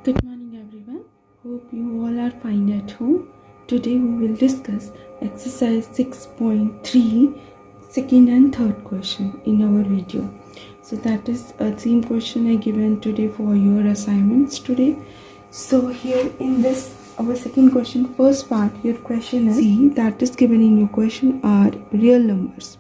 Good morning everyone. Hope you all are fine at home. Today we will discuss exercise 6.3 second and third question in our video. So that is a same question I given today for your assignments today. So here in this our second question, first part, your question is C that is given in your question are real numbers.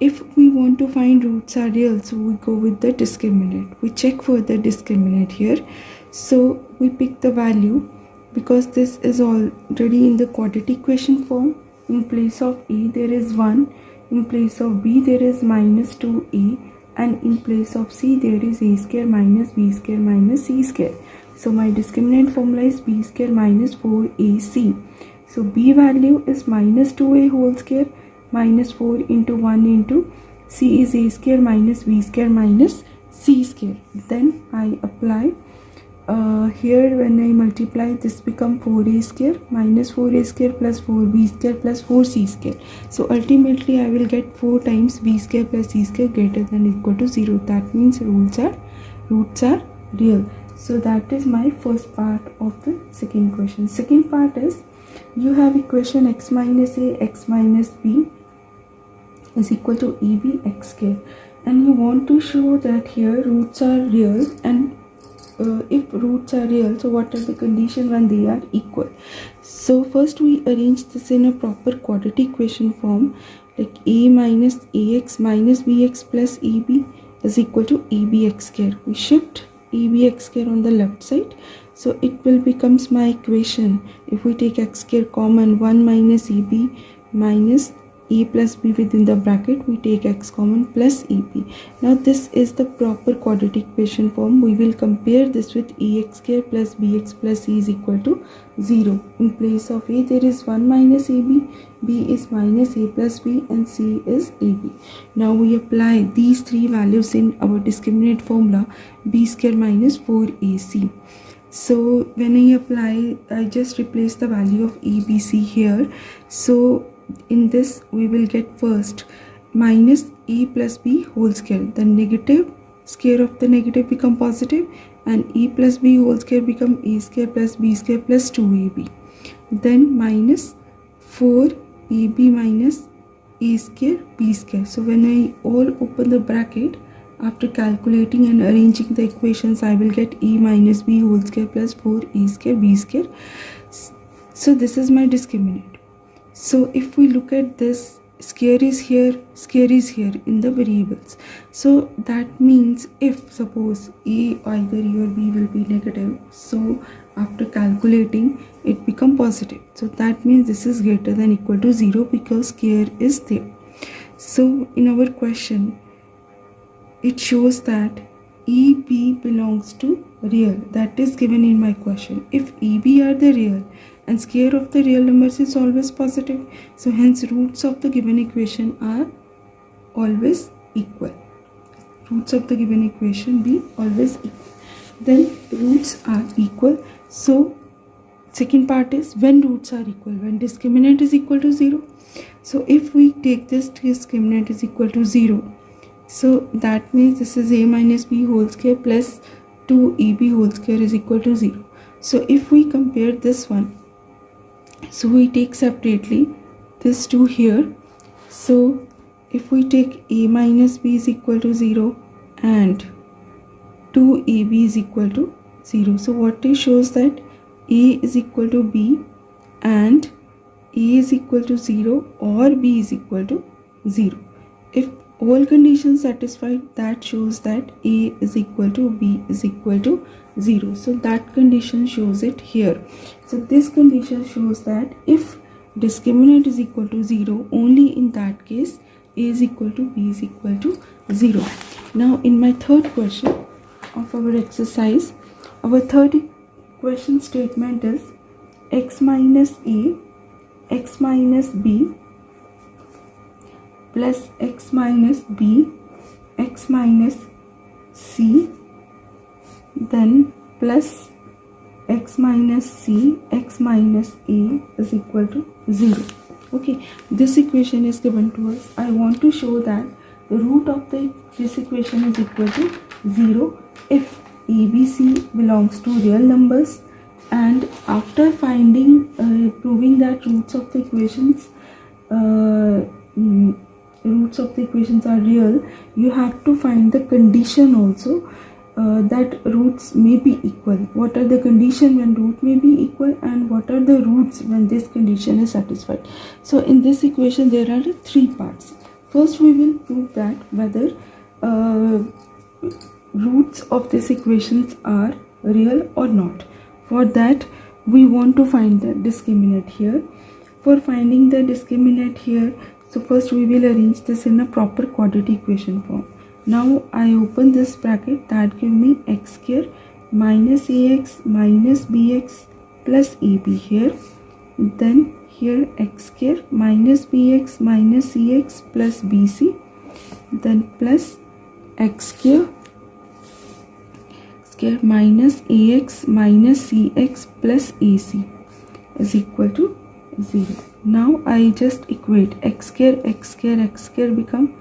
If we want to find roots are real, so we go with the discriminant. We check for the discriminant here. So we pick the value because this is already in the quadratic equation form. In place of a there is 1, in place of b there is minus 2a, and in place of c there is a square minus b square minus c square. So my discriminant formula is b square minus 4ac. So b value is minus 2a whole square minus 4 into 1 into c is a square minus b square minus c square. Then I apply here when I multiply this become 4a square minus 4a square plus 4b square plus 4c square. So ultimately I will get 4 times b square plus c square greater than or equal to 0. That means roots are real. So that is my first part of the second question. Second part is you have equation x minus a x minus b is equal to eb x square, and you want to show that here roots are real, and if roots are real, so what are the condition when they are equal? So first we arrange this in a proper quadratic equation form, like a minus ax minus bx plus eb is equal to ebx square. We shift ebx square on the left side, so it will becomes my equation. If we take x square common, 1 minus eb minus a plus b within the bracket, we take x common plus eb. Now this is the proper quadratic equation form. We will compare this with ax square plus bx plus c is equal to 0. In place of a there is 1 minus ab, b is minus a plus b, and c is ab. Now we apply these three values in our discriminant formula, b square minus 4ac. So when I apply, I just replace the value of abc here. So in this we will get first minus a plus b whole square, the negative square of the negative become positive, and a plus b whole square become a square plus b square plus 2ab. Then minus 4ab minus a square b square. So when I all open the bracket, after calculating and arranging the equations, I will get a minus b whole square plus 4a square b square. So this is my discriminant. So if we look at this, square is here in the variables. So that means if suppose a either a or b will be negative, so after calculating it become positive. So that means this is greater than or equal to 0 because square is there. So in our question it shows that EB belongs to real. That is given in my question. If EB are the real and square of the real numbers is always positive, so hence roots of the given equation are always equal. Roots of the given equation be always equal. Then roots are equal. So second part is when roots are equal, when discriminant is equal to 0. So if we take this discriminant is equal to 0, so that means this is a minus b whole square plus 2ab whole square is equal to 0. So if we compare this one, so we take separately this 2 here. So if we take a minus b is equal to 0 and 2ab is equal to 0. So what it shows that a is equal to b and a is equal to 0 or b is equal to 0. If all conditions satisfied, that shows that a is equal to b is equal to 0. So that condition shows it here. So this condition shows that if discriminant is equal to 0, only in that case a is equal to b is equal to 0. Now in my third question of our exercise, our third question statement is x minus a, x minus b plus x minus b, x minus c, then plus x minus c, x minus a is equal to 0. Okay, this equation is given to us. I want to show that the root of this equation is equal to 0 if ABC belongs to real numbers, and after proving that roots of the equations are real, you have to find the condition also that roots may be equal. What are the condition when root may be equal, and what are the roots when this condition is satisfied? So in this equation there are three parts. First we will prove that whether roots of these equations are real or not. For that we want to find the discriminant here. For finding the discriminant here, so first we will arrange this in a proper quadratic equation form. Now I open this bracket, that give me x square minus ax minus bx plus ab here. Then here x square minus bx minus cx plus bc. Then plus x square minus ax minus cx plus ac is equal to 0. Now I just equate x square become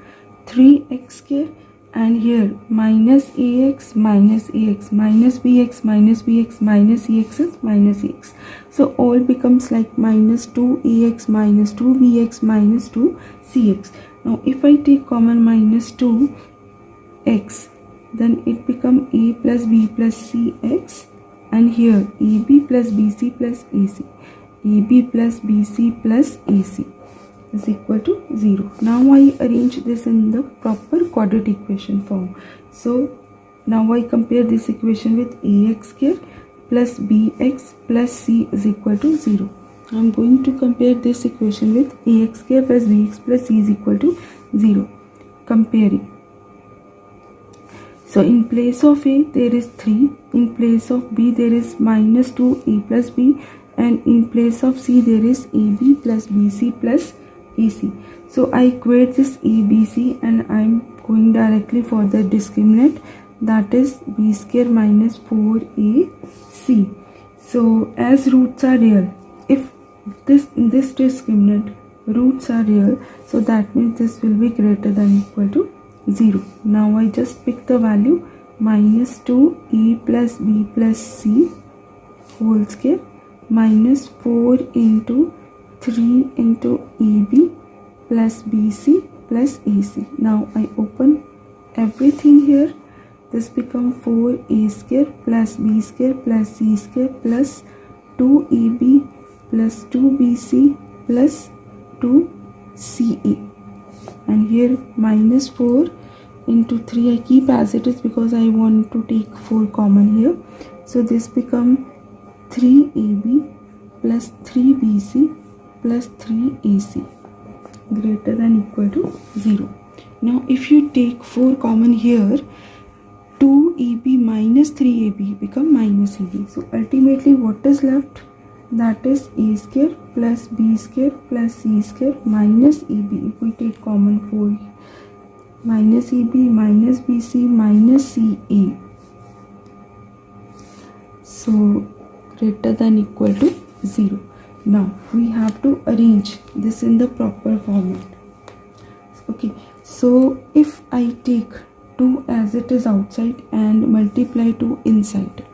3x square, and here minus ax minus bx minus cx is minus ax. So all becomes like minus 2ax minus 2bx minus 2cx. Now if I take common minus 2x, then it become a plus b plus cx, and here ab plus bc plus ac. AB plus BC plus AC is equal to 0. Now I arrange this in the proper quadratic equation form. So now I compare this equation with ax square plus bx plus c is equal to 0. I am going to compare this equation with ax square plus bx plus c is equal to 0. Comparing. So in place of a there is 3, in place of b there is minus 2a plus b, and in place of c there is ab plus bc plus ac. So I equate this abc and I am going directly for the discriminant, that is b square minus 4ac. So as roots are real, if this discriminant roots are real, so that means this will be greater than equal to 0. Now I just pick the value minus 2a plus b plus c whole square minus 4 into 3 into AB plus BC plus AC. Now I open everything here. This become 4a square plus b square plus c square plus 2ab plus 2bc plus 2ce. And here minus 4 into 3 I keep as it is because I want to take 4 common here. So this become 3ab plus 3bc plus 3ac greater than equal to 0. Now if you take 4 common here, 2ab minus 3ab become minus ab. So ultimately what is left? That is a square plus b square plus c square minus ab. If we take common 4, minus ab minus bc minus ca. So greater than equal to 0. Now we have to arrange this in the proper format. Okay, so if I take 2 as it is outside and multiply 2 inside,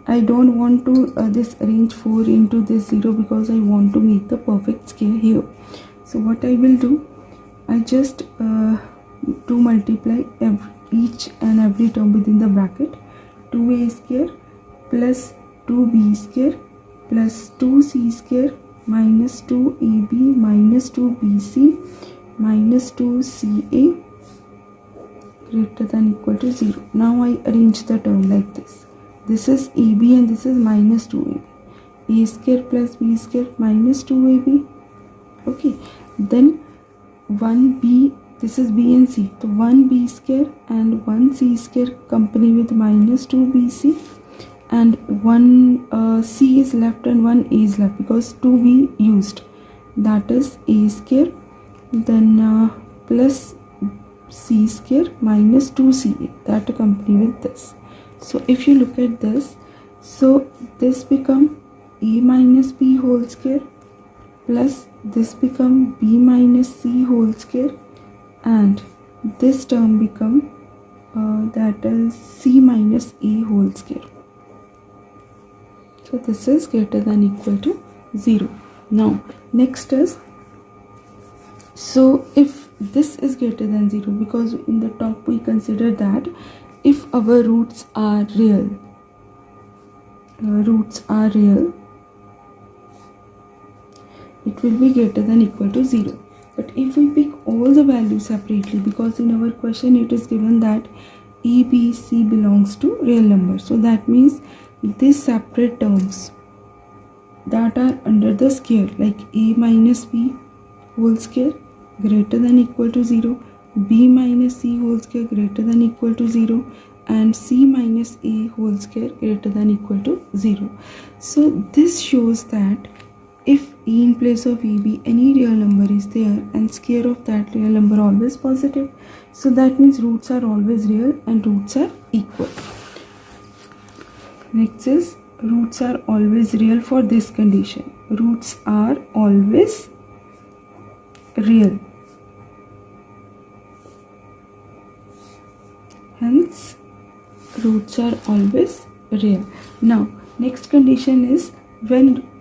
I don't want to this arrange 4 into this 0 because I want to make the perfect square here. So what I will do, I just to multiply each and every term within the bracket. 2a square plus 2b square plus 2c square minus 2ab minus 2bc minus 2ca greater than equal to 0. Now I arrange the term like this. This is ab and this is minus 2ab. A square plus b square minus 2ab. Okay, then 1b, this is b and c. So 1b square and 1c square company with minus 2bc, and 1 c is left and 1 a is left because 2b used, that is a square, then plus c square minus 2ca, that accompany with this. So if you look at this, so this become a minus b whole square plus this become b minus c whole square, and this term become that is c minus a whole square. So this is greater than equal to 0. Now next is, so if this is greater than 0, because in the top we consider that if our roots are real, it will be greater than equal to 0. But if we pick all the values separately, because in our question it is given that a, b, c belongs to real numbers, so that means these separate terms that are under the square, like a minus b whole square greater than equal to 0, b minus c whole square greater than equal to 0, and c minus a whole square greater than equal to 0. So this shows that if a in place of eb any real number is there and square of that real number always positive, so that means roots are always real and roots are equal. Next is roots are always real for this condition. Roots are always real. Hence roots are always real. Now next condition is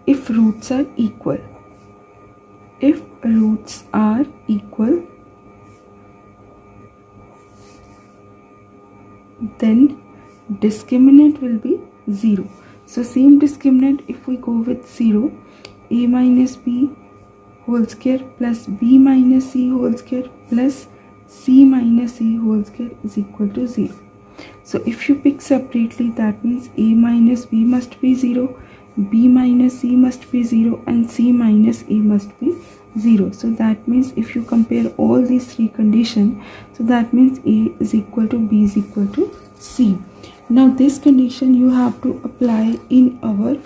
if roots are equal. If roots are equal, then discriminant will be 0. So same discriminant, if we go with 0, a minus b whole square plus b minus c whole square plus c minus a whole square is equal to 0. So if you pick separately, that means a minus b must be 0, b minus c must be 0, and c minus a must be 0. So that means if you compare all these three conditions, so that means a is equal to b is equal to c. Now this condition you have to apply in our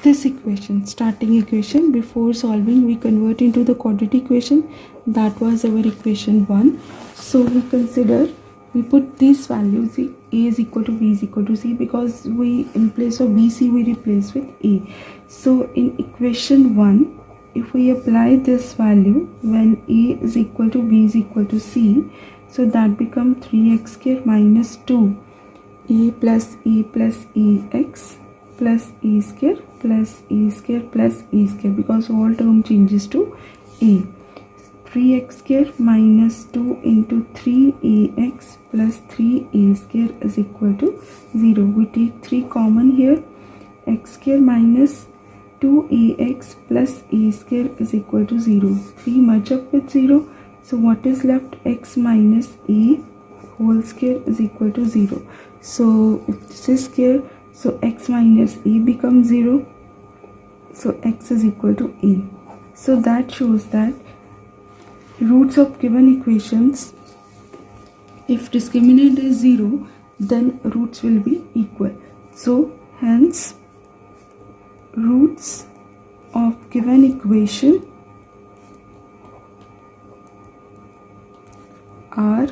this equation, starting equation. Before solving we convert into the quadratic equation. That was our equation 1. So we put these values, a is equal to b is equal to c, because we in place of bc we replace with a. So in equation 1, if we apply this value when a is equal to b is equal to c, so that becomes 3x square minus 2 a plus ax plus a square plus a square plus a square, because all term changes to a. 3x square minus 2 into 3ax plus 3a square is equal to 0. We take 3 common here. X square minus 2ax plus a square is equal to 0. 3 merge up with 0. So what is left? X minus a whole square is equal to 0. So if this is square, so x minus a becomes 0. So x is equal to a. So that shows that roots of given equations, if discriminant is 0, then roots will be equal. So hence roots of given equation are